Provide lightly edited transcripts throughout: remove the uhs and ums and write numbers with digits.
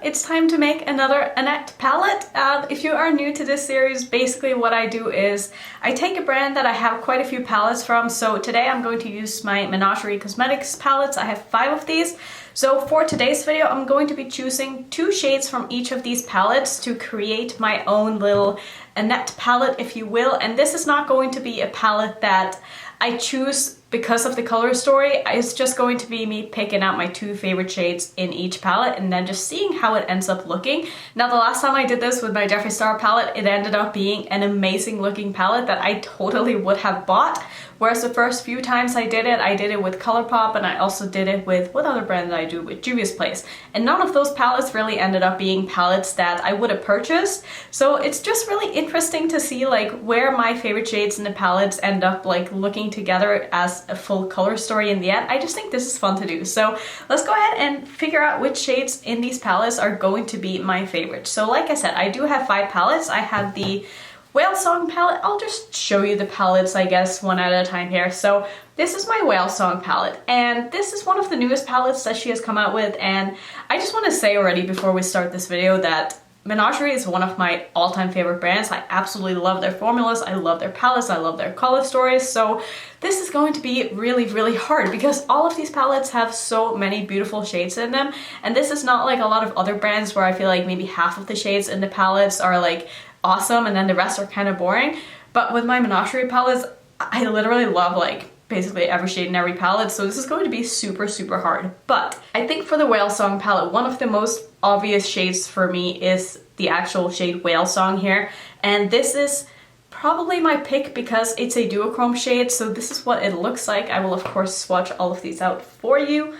it's time to make another Annette palette. If you are new to this series, basically what I do is I take a brand that I have quite a few palettes from. So today I'm going to use my Menagerie Cosmetics palettes. I have 5 of these. So for today's video, I'm going to be choosing 2 shades from each of these palettes to create my own little Annette palette, if you will. And this is not going to be a palette that I choose because of the color story. It's just going to be me picking out my 2 favorite shades in each palette and then just seeing how it ends up looking. Now, the last time I did this with my Jeffree Star palette, it ended up being an amazing looking palette that I totally would have bought. Whereas the first few times I did it with ColourPop, and I also did it with, what other brand did I do? With Juvia's Place. And none of those palettes really ended up being palettes that I would have purchased. So it's just really interesting to see like where my favorite shades in the palettes end up like looking together as a full color story in the end. I just think this is fun to do. So let's go ahead and figure out which shades in these palettes are going to be my favorite. So like I said, I do have 5 palettes. I have the Whale Song palette. I'll just show you the palettes, I guess, one at a time here. So this is my Whale Song palette, and this is one of the newest palettes that she has come out with. And I just want to say already before we start this video that Menagerie is one of my all-time favorite brands. I absolutely love their formulas, I love their palettes, I love their color stories. So this is going to be really, really hard because all of these palettes have so many beautiful shades in them. And this is not like a lot of other brands where I feel like maybe half of the shades in the palettes are like awesome and then the rest are kind of boring. But with my Menagerie palettes, I literally love like basically every shade in every palette, so this is going to be super, super hard. But I think for the Whale Song palette, one of the most obvious shades for me is the actual shade Whale Song here. And this is probably my pick because it's a duochrome shade, so this is what it looks like. I will of course swatch all of these out for you.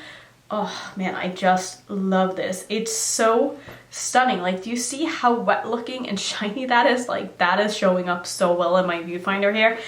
Oh man, I just love this. It's so stunning. Like, do you see how wet looking and shiny that is? Like, that is showing up so well in my viewfinder here.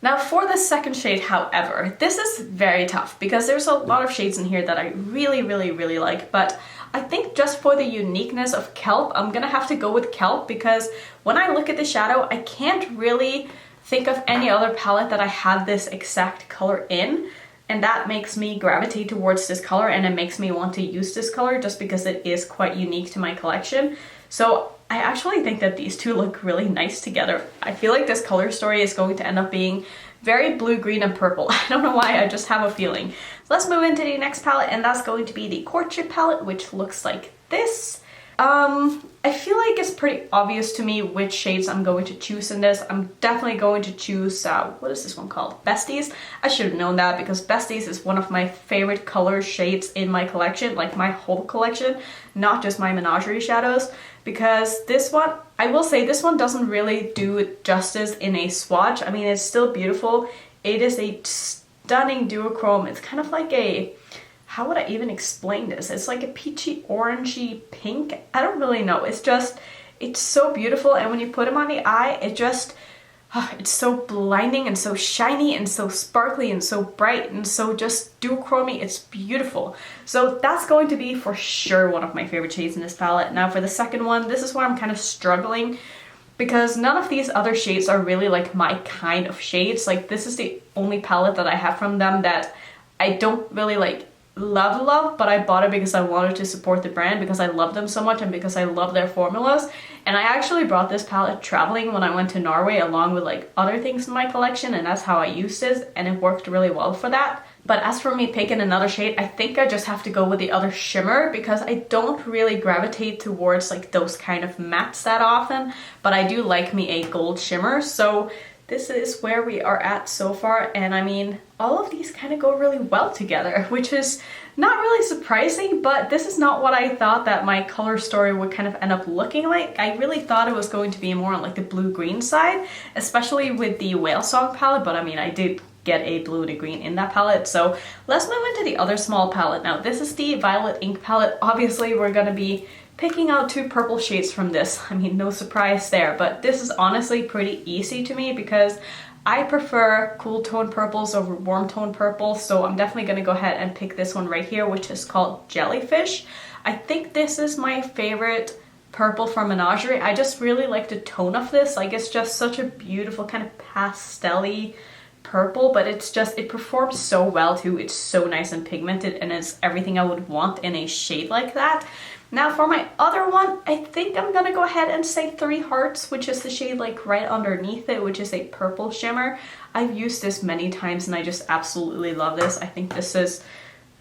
Now for the second shade, however, this is very tough because there's a lot of shades in here that I really, really, really like, but I think just for the uniqueness of Kelp, I'm gonna have to go with Kelp because when I look at the shadow, I can't really think of any other palette that I have this exact color in. And that makes me gravitate towards this color, and it makes me want to use this color just because it is quite unique to my collection. So I actually think that these two look really nice together. I feel like this color story is going to end up being very blue, green, and purple. I don't know why, I just have a feeling. So let's move into the next palette, and that's going to be the Courtship Palette, which looks like this. I feel like it's pretty obvious to me which shades I'm going to choose in this. I'm definitely going to choose, what is this one called? Besties? I should have known that because Besties is one of my favorite color shades in my collection, like my whole collection, not just my Menagerie shadows. Because this one, I will say this one doesn't really do it justice in a swatch. I mean, it's still beautiful. It is a stunning duochrome. It's kind of like a, how would I even explain this? It's like a peachy orangey pink. I don't really know. It's just, it's so beautiful. And when you put them on the eye, it just, it's so blinding and so shiny and so sparkly and so bright and so just duochromy. It's beautiful. So that's going to be for sure one of my favorite shades in this palette. Now for the second one, this is where I'm kind of struggling because none of these other shades are really like my kind of shades. Like, this is the only palette that I have from them that I don't really like love, but I bought it because I wanted to support the brand because I love them so much and because I love their formulas. And I actually brought this palette traveling when I went to Norway along with like other things in my collection, and that's how I used this, and it worked really well for that. But as for me picking another shade, I think I just have to go with the other shimmer because I don't really gravitate towards like those kind of mattes that often, but I do like me a gold shimmer. So this is where we are at so far, and I mean, all of these kind of go really well together, which is not really surprising, but this is not what I thought that my color story would kind of end up looking like. I really thought it was going to be more on like the blue-green side, especially with the Whale Song palette, but I mean, I did get a blue to green in that palette. So let's move into the other small palette. Now, this is the Violet Ink palette. Obviously, we're gonna be picking out 2 purple shades from this. I mean, no surprise there, but this is honestly pretty easy to me because I prefer cool tone purples over warm tone purples, so I'm definitely gonna go ahead and pick this one right here, which is called Jellyfish. I think this is my favorite purple from Menagerie. I just really like the tone of this. Like, it's just such a beautiful kind of pastel-y purple, but it's just, it performs so well too. It's so nice and pigmented, and it's everything I would want in a shade like that. Now for my other one, I think I'm gonna go ahead and say 3 Hearts, which is the shade like right underneath it, which is a purple shimmer. I've used this many times and I just absolutely love this. I think this is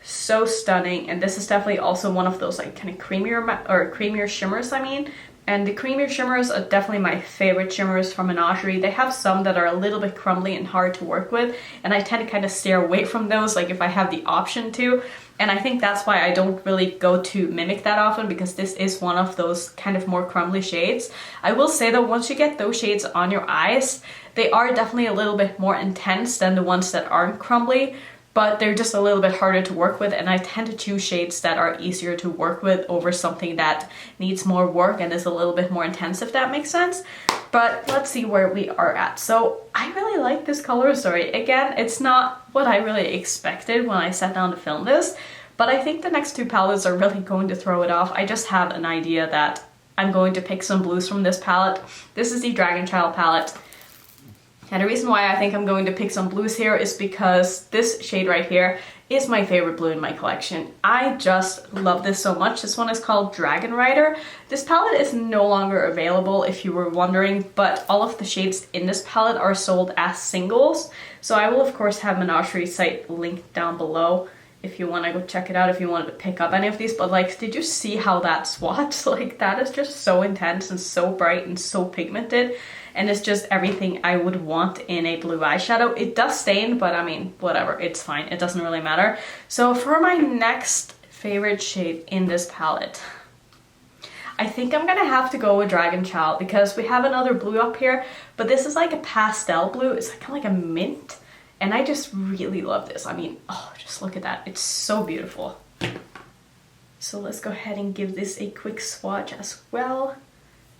so stunning, and this is definitely also one of those like kind of creamier shimmers, I mean. And the creamier shimmers are definitely my favorite shimmers from Menagerie. They have some that are a little bit crumbly and hard to work with, and I tend to kind of steer away from those, like if I have the option to. And I think that's why I don't really go to mimic that often, because this is one of those kind of more crumbly shades. I will say though, once you get those shades on your eyes, they are definitely a little bit more intense than the ones that aren't crumbly, but they're just a little bit harder to work with, and I tend to choose shades that are easier to work with over something that needs more work and is a little bit more intense, if that makes sense. But let's see where we are at. So I really like this color story. Again, it's not what I really expected when I sat down to film this, but I think the next 2 palettes are really going to throw it off. I just have an idea that I'm going to pick some blues from this palette. This is the Dragon Child palette. And the reason why I think I'm going to pick some blues here is because this shade right here is my favorite blue in my collection. I just love this so much. This one is called Dragon Rider. This palette is no longer available, if you were wondering, but all of the shades in this palette are sold as singles. So I will of course have Menagerie's site linked down below if you want to go check it out, if you wanted to pick up any of these. But like, did you see how that swatch? Like, that is just so intense and so bright and so pigmented. And it's just everything I would want in a blue eyeshadow. It does stain, but I mean, whatever, it's fine. It doesn't really matter. So for my next favorite shade in this palette, I think I'm gonna have to go with Dragon Child, because we have another blue up here, but this is like a pastel blue. It's kind of like a mint, and I just really love this. I mean, oh, just look at that. It's so beautiful. So let's go ahead and give this a quick swatch as well.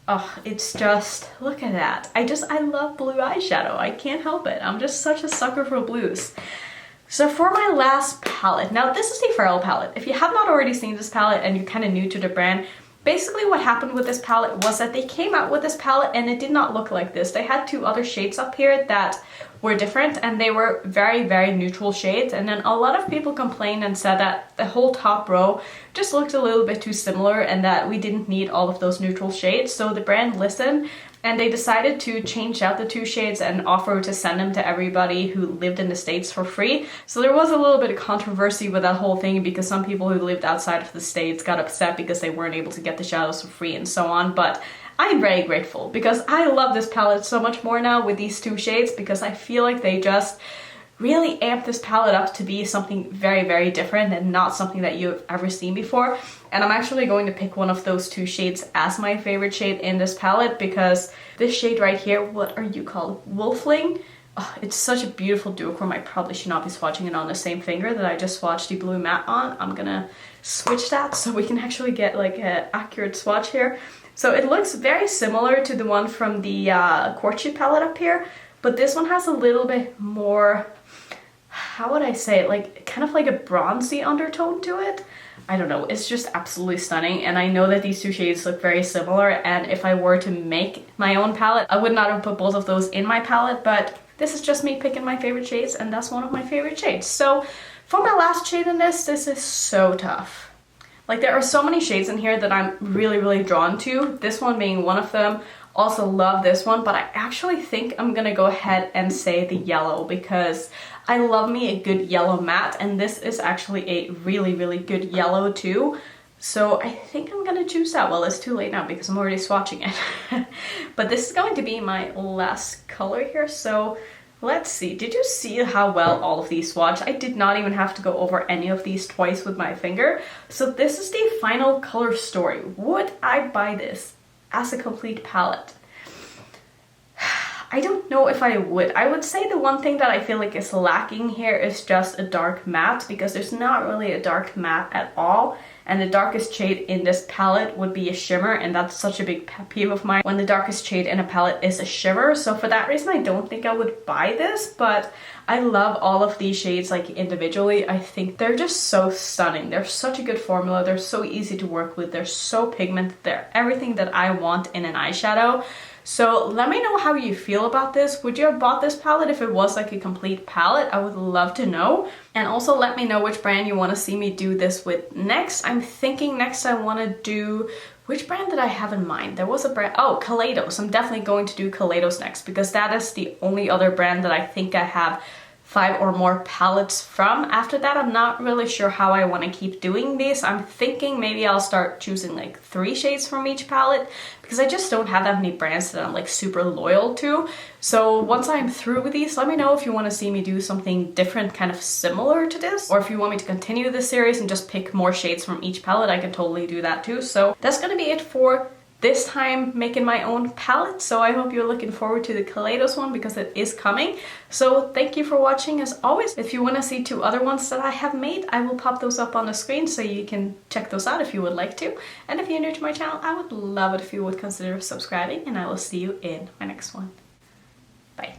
Oh, it's just, look at that. I love blue eyeshadow. I can't help it. I'm just such a sucker for blues. So for my last palette, now this is the Referral palette. If you have not already seen this palette and you're kind of new to the brand, basically what happened with this palette was that they came out with this palette and it did not look like this. They had 2 other shades up here that were different, and they were very, very neutral shades. And then a lot of people complained and said that the whole top row just looked a little bit too similar and that we didn't need all of those neutral shades. So the brand listened and they decided to change out the 2 shades and offer to send them to everybody who lived in the States for free. So there was a little bit of controversy with that whole thing, because some people who lived outside of the States got upset because they weren't able to get the shadows for free and so on. But I'm very grateful, because I love this palette so much more now with these 2 shades, because I feel like they just really amp this palette up to be something very, very different and not something that you've ever seen before. And I'm actually going to pick one of those 2 shades as my favorite shade in this palette, because this shade right here, what are you called? Wolfling? Oh, it's such a beautiful duochrome. I probably should not be swatching it on the same finger that I just swatched the blue matte on. I'm gonna switch that so we can actually get like an accurate swatch here. So it looks very similar to the one from the Courtship Palette up here, but this one has a little bit more, how would I say it, like kind of like a bronzy undertone to it. I don't know, it's just absolutely stunning, and I know that these 2 shades look very similar, and if I were to make my own palette, I would not have put both of those in my palette, but this is just me picking my favorite shades, and that's one of my favorite shades. So for my last shade in this is so tough. Like, there are so many shades in here that I'm really, really drawn to, this one being one of them. Also love this one, but I actually think I'm gonna go ahead and say the yellow, because I love me a good yellow matte, and this is actually a really, really good yellow too. So I think I'm gonna choose that. Well, it's too late now because I'm already swatching it. But this is going to be my last color here, so let's see. Did you see how well all of these swatch? I did not even have to go over any of these twice with my finger. So this is the final color story. Would I buy this as a complete palette? I don't know if I would. I would say the one thing that I feel like is lacking here is just a dark matte, because there's not really a dark matte at all. And the darkest shade in this palette would be a shimmer, and that's such a big pet peeve of mine when the darkest shade in a palette is a shimmer. So for that reason, I don't think I would buy this, but I love all of these shades like individually. I think they're just so stunning. They're such a good formula. They're so easy to work with. They're so pigmented. They're everything that I want in an eyeshadow. So let me know how you feel about this. Would you have bought this palette if it was like a complete palette? I would love to know. And also let me know which brand you want to see me do this with next. I'm thinking next I want to do, which brand did I have in mind? There was a brand, oh, Kaleidos. I'm definitely going to do Kaleidos next because that is the only other brand that I think I have 5 or more palettes from. After that, I'm not really sure how I want to keep doing these. I'm thinking maybe I'll start choosing like 3 shades from each palette because I just don't have that many brands that I'm like super loyal to. So once I'm through with these, let me know if you want to see me do something different, kind of similar to this, or if you want me to continue this series and just pick more shades from each palette, I can totally do that too. So that's gonna be it for this time making my own palette. So I hope you're looking forward to the Kaleidos one because it is coming. So thank you for watching as always. If you want to see 2 other ones that I have made, I will pop those up on the screen so you can check those out if you would like to. And if you're new to my channel, I would love it if you would consider subscribing, and I will see you in my next one. Bye.